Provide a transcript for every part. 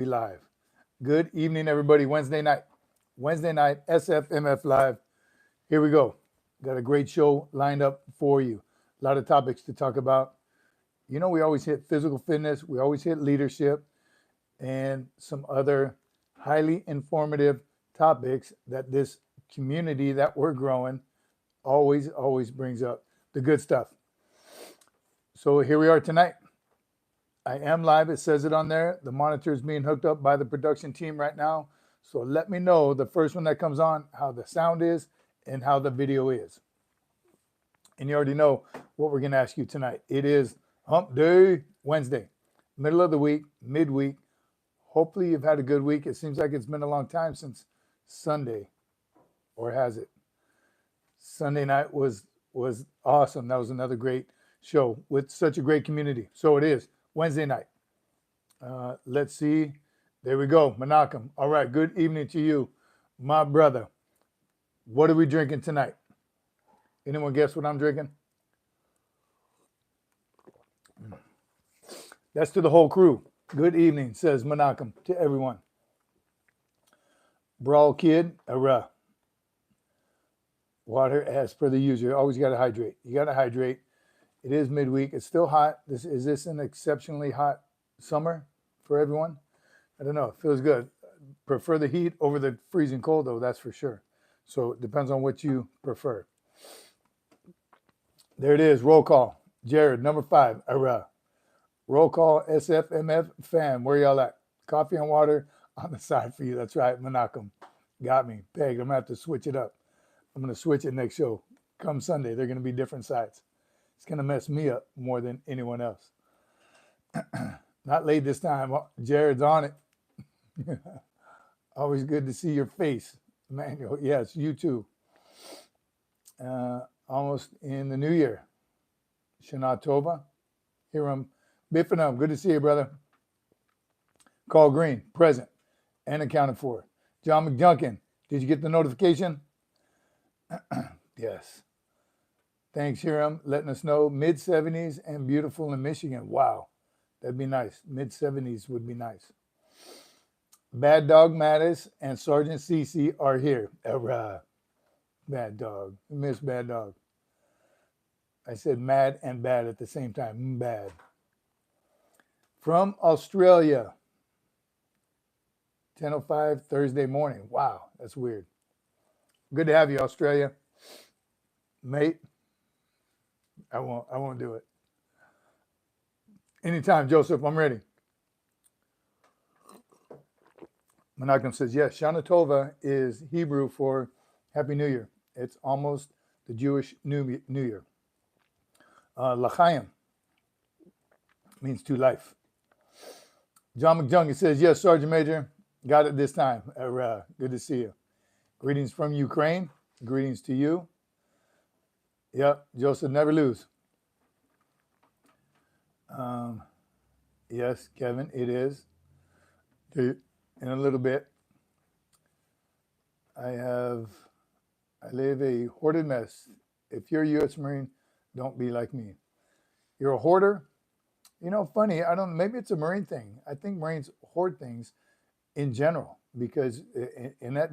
Be live. Good evening, everybody. Wednesday night, SFMF Live. Here we go. Got a great show lined up for you. A lot of topics to talk about. You know, we always hit physical fitness, we always hit leadership, and some other highly informative topics that this community that we're growing always brings up the good stuff. So here we are tonight. I am live. It says it on there. The monitor is being hooked up by the production team right now. So let me know, the first one that comes on, how the sound is and how the video is. And you already know what we're going to ask you tonight. It is Hump Day Wednesday, middle of the week, midweek. Hopefully you've had a good week. It seems like it's been a long time since Sunday, or has it? Sunday night was awesome. That was another great show with such a great community. So it is Wednesday night. Let's see. There we go. Menachem. All right. Good evening to you, my brother. What are we drinking tonight? Anyone guess what I'm drinking? That's to the whole crew. Good evening, says Menachem to everyone. Brawl Kid, water as per the usual. Always got to hydrate. You got to hydrate. It is midweek. It's still hot. Is this an exceptionally hot summer for everyone? I don't know. It feels good. Prefer the heat over the freezing cold, though, that's for sure. So it depends on what you prefer. There it is. Roll call. Jared, number 5. Roll call, SFMF fam. Where y'all at? Coffee and water on the side for you. That's right. Menachem got me pegged. I'm going to have to switch it up. I'm going to switch it next show. Come Sunday, they're going to be different sides. It's going to mess me up more than anyone else. Not late this time. Jared's on it. Always good to see your face, Manuel. Yes, you too. Almost in the new year. Shana Tova. Hiram Bifanum. Good to see you, brother. Carl Green, present and accounted for. John McDuncan. Did you get the notification? Yes. Thanks, Hiram, letting us know. Mid-70s and beautiful in Michigan. Wow. That'd be nice. Mid-70s would be nice. Bad Dog Mattis and Sergeant Cece are here. Bad Dog. We miss Bad Dog. I said mad and bad at the same time. Bad. From Australia. 10:05 Thursday morning. Wow, that's weird. Good to have you, Australia. Mate. I won't do it. Anytime, Joseph, I'm ready. Menachem says, yes, Shana Tova is Hebrew for Happy New Year. It's almost the Jewish New Year. L'chaim means to life. John McDuncan says, yes, Sergeant Major, got it this time. Good to see you. Greetings from Ukraine. Greetings to you. Yep, Joseph, never lose. Yes, Kevin, it is. In a little bit. I live a hoarded mess. If you're a U.S. Marine, don't be like me. You're a hoarder? You know, funny, maybe it's a Marine thing. I think Marines hoard things in general because, and that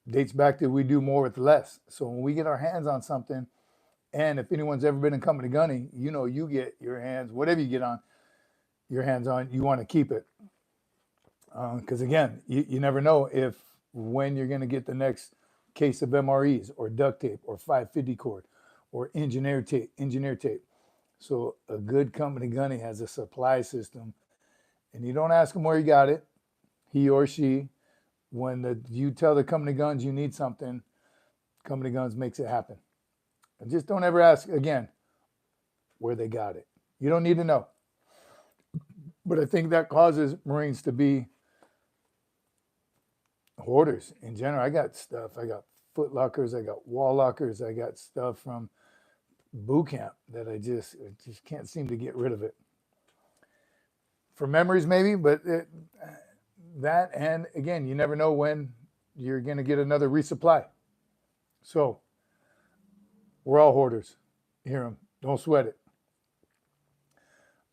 dates back to we do more with less. So when we get our hands on something, and if anyone's ever been in company gunning, you know you get your hands, whatever you get on your hands on, you want to keep it. Because again, you never know when you're going to get the next case of MREs or duct tape or 550 cord or engineer tape. So a good company gunny has a supply system, and you don't ask them where you got it, he or she. When you tell the company guns you need something, company guns makes it happen. And just don't ever ask again where they got it. You don't need to know. But I think that causes Marines to be hoarders in general. I got stuff. I got foot lockers. I got wall lockers. I got stuff from boot camp that I just can't seem to get rid of it. For memories maybe, but that, and again, you never know when you're going to get another resupply. So we're all hoarders. Hear them. Don't sweat it.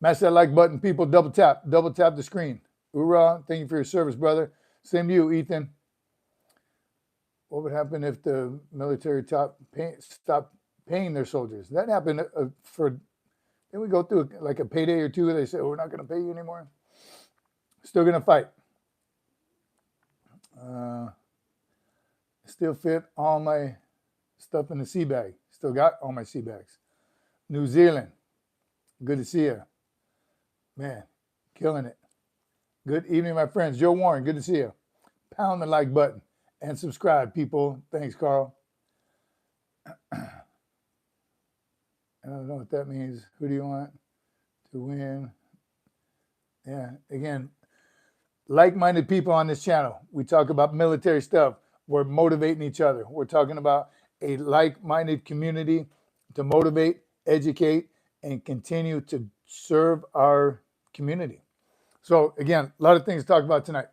Mash that like button, people. Double tap the screen. URAH, thank you for your service, brother. Same to you, Ethan. What would happen if the military stopped paying their soldiers? That happened then we go through like a payday or two. They say, we're not going to pay you anymore. Still going to fight. Still fit all my stuff in the sea bag. Still got all my sea bags. New Zealand, good to see you. Man, killing it. Good evening, my friends. Joe Warren, good to see you. Pound the like button and subscribe, people. Thanks, Carl. I don't know what that means. Who do you want to win? Yeah, again, like-minded people on this channel. We talk about military stuff. We're motivating each other. We're talking about a like-minded community to motivate, educate, and continue to serve our community. So again, a lot of things to talk about tonight.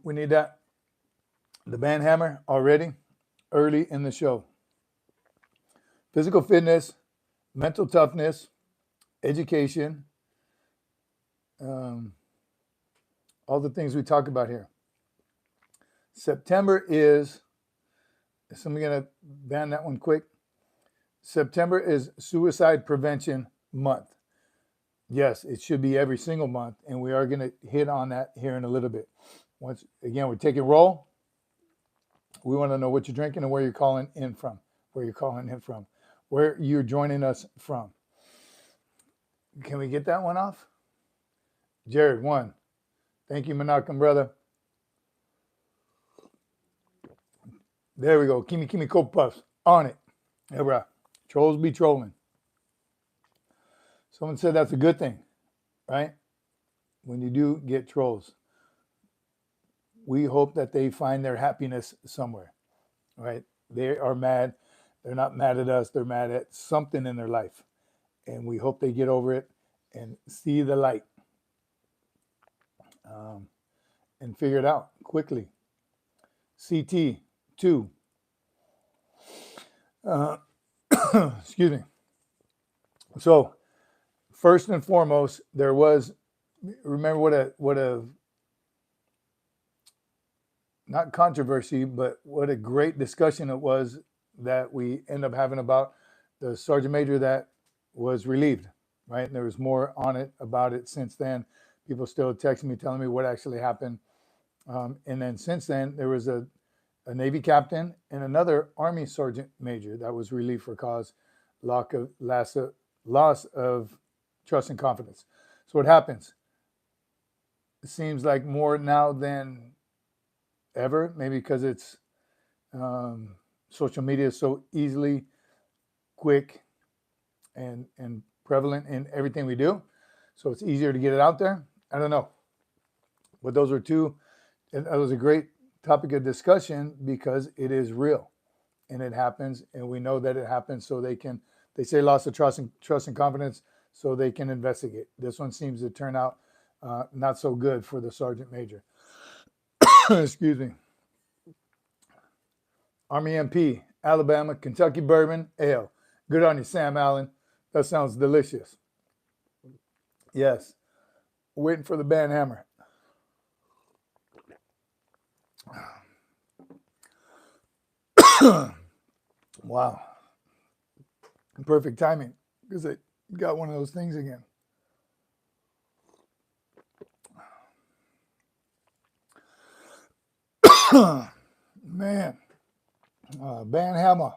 We need that. The band hammer already early in the show. Physical fitness, mental toughness, education, all the things we talk about here. September is somebody going to ban that one quick. September is Suicide Prevention Month. Yes, it should be every single month, and we are going to hit on that here in a little bit. Once again, we're taking roll. We want to know what you're drinking and where you're calling in from. Where you're joining us from. Can we get that one off? Jared, 1. Thank you, Menachem, brother. There we go. Kimmy Coke Puffs. On it. Yeah, bro. Trolls be trolling. Someone said that's a good thing, right? When you do get trolls. We hope that they find their happiness somewhere, right? They are mad. They're not mad at us. They're mad at something in their life. And we hope they get over it and see the light and figure it out quickly. CT 2. Excuse me. So first and foremost, there was, remember what a not controversy, but what a great discussion it was that we end up having about the sergeant major that was relieved, right? And there was more on it about it since then. People still texting me, telling me what actually happened. And then since then, there was a Navy captain and another Army sergeant major that was relieved for cause loss of trust and confidence. So what happens? It seems like more now than ever, maybe because it's social media is so easily quick and prevalent in everything we do. So it's easier to get it out there. I don't know. But those are two, and that was a great topic of discussion because it is real and it happens, and we know that it happens, so they say loss of trust and confidence, so they can investigate. This one seems to turn out not so good for the sergeant major. Excuse me. Army MP, Alabama, Kentucky bourbon ale. Good on you, Sam Allen. That sounds delicious. Yes. Waiting for the band hammer. Wow. Perfect timing because I got one of those things again. Man. Band hammer.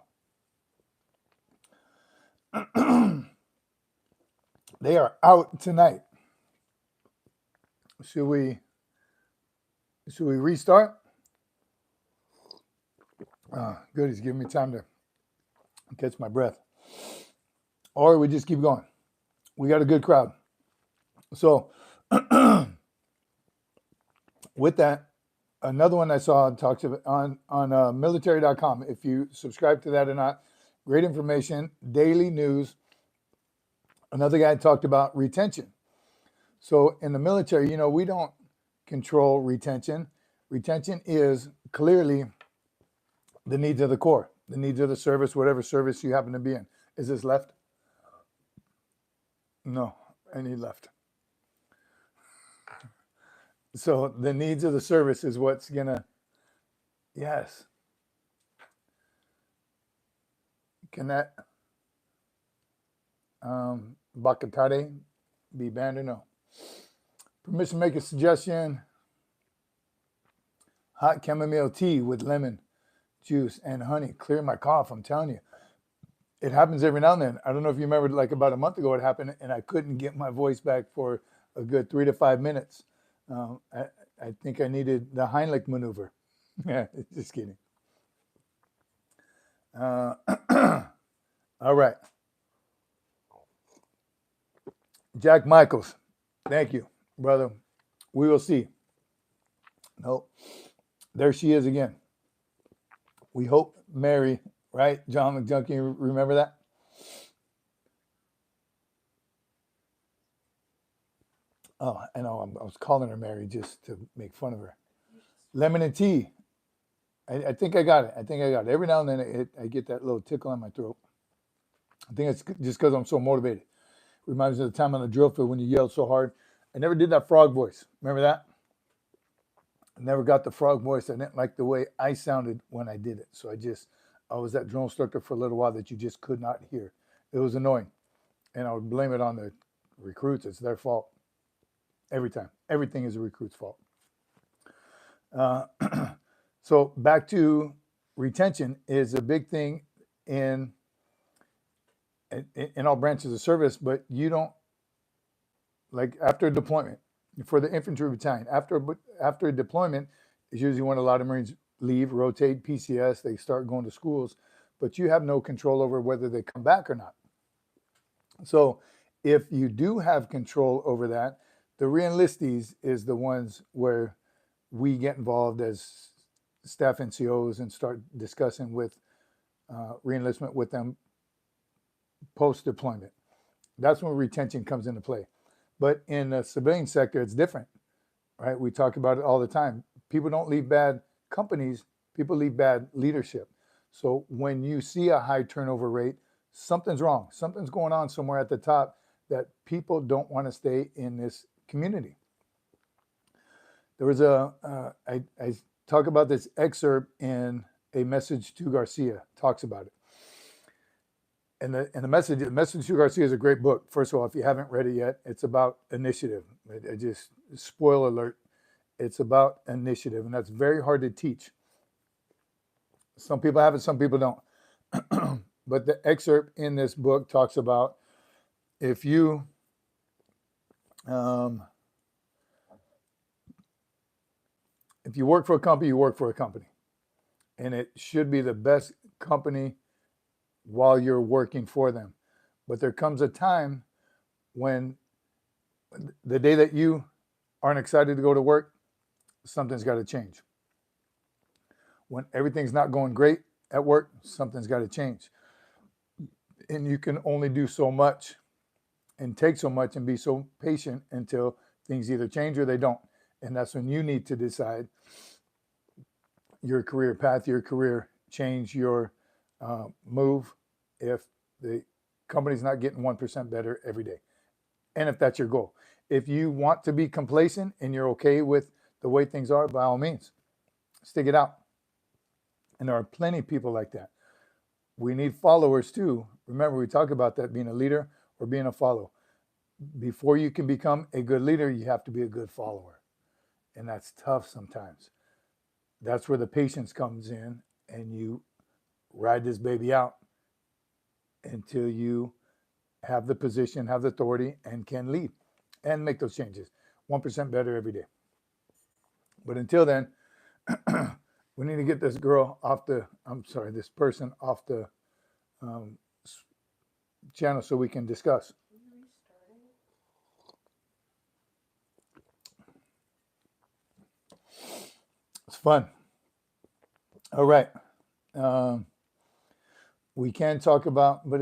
They are out tonight. Should we restart? Good, he's giving me time to catch my breath. Or we just keep going. We got a good crowd. So with that, another one I saw talks about on military.com. If you subscribe to that or not, great information, daily news. Another guy talked about retention. So in the military, we don't control retention. Retention is clearly the needs of the Corps, the needs of the service, whatever service you happen to be in. Is this left? No. And he left. So the needs of the service is what's gonna, yes. Can that Bakatare be banned or no? Permission to make a suggestion. Hot chamomile tea with lemon juice and honey. Clear my cough, I'm telling you. It happens every now and then. I don't know if you remember, like about a month ago it happened, and I couldn't get my voice back for a good 3 to 5 minutes. I think I needed the Heimlich maneuver. Yeah, just kidding. All right. Jack Michaels, thank you, brother. We will see. No, there she is again. We hope Mary, right? John McJunkie, remember that? Oh, I know. I was calling her Mary just to make fun of her. Lemon and tea. I think I got it. I think I got it. Every now and then I get that little tickle in my throat. I think it's just because I'm so motivated. Reminds me of the time on the drill field when you yelled so hard. I never did that frog voice. Remember that? I never got the frog voice. I didn't like the way I sounded when I did it. So I was that drill instructor for a little while that you just could not hear. It was annoying. And I would blame it on the recruits. It's their fault. Every time. Everything is a recruit's fault. So back to retention is a big thing in all branches of service, but you don't, like after deployment, for the infantry battalion, after deployment is usually when a lot of Marines leave, rotate, PCS, they start going to schools, but you have no control over whether they come back or not. So if you do have control over that, the re-enlistees is the ones where we get involved as staff NCOs and start discussing with re-enlistment with them post-deployment. That's when retention comes into play. But in the civilian sector, it's different, right? We talk about it all the time. People don't leave bad companies, people leave bad leadership. So when you see a high turnover rate, something's wrong. Something's going on somewhere at the top that people don't want to stay in this community. There was I talk about this excerpt in A Message to Garcia, talks about it. And the message to Garcia is a great book. First of all, if you haven't read it yet, it's about initiative. It just, spoiler alert, it's about initiative, and that's very hard to teach. Some people have it, some people don't. But the excerpt in this book talks about if you work for a company, you work for a company. And it should be the best company while you're working for them. But there comes a time when the day that you aren't excited to go to work, something's got to change. When everything's not going great at work, something's got to change. And you can only do so much and take so much and be so patient until things either change or they don't. And that's when you need to decide your career path, your career change, your move if the company's not getting 1% better every day. And if that's your goal. If you want to be complacent and you're okay with the way things are, by all means, stick it out. And there are plenty of people like that. We need followers too. Remember, we talk about that, being a leader or being a follower. Before you can become a good leader, you have to be a good follower. And that's tough sometimes. That's where the patience comes in, and you ride this baby out until you have the position, have the authority, and can lead and make those changes. 1% better every day. But until then, we need to get this this person off the channel so we can discuss. It's fun. All right. We can talk about, but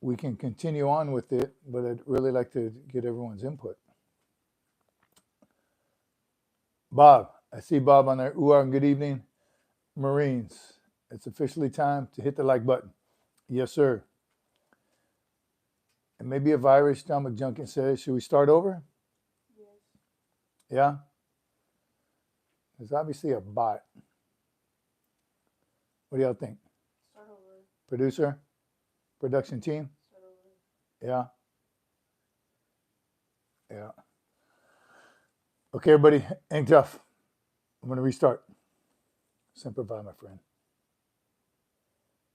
we can continue on with it, but I'd really like to get everyone's input. Bob, I see Bob on there. URAH, good evening. Marines, it's officially time to hit the like button. Yes, sir. It may be a virus, stomach junkie says. Should we start over? Yes. Yeah? There's obviously a bot. What do y'all think? Start over. Producer? Production team? Start over. Yeah? Yeah. Okay, everybody, hang tough. I'm going to restart. Semper Fi, my friend.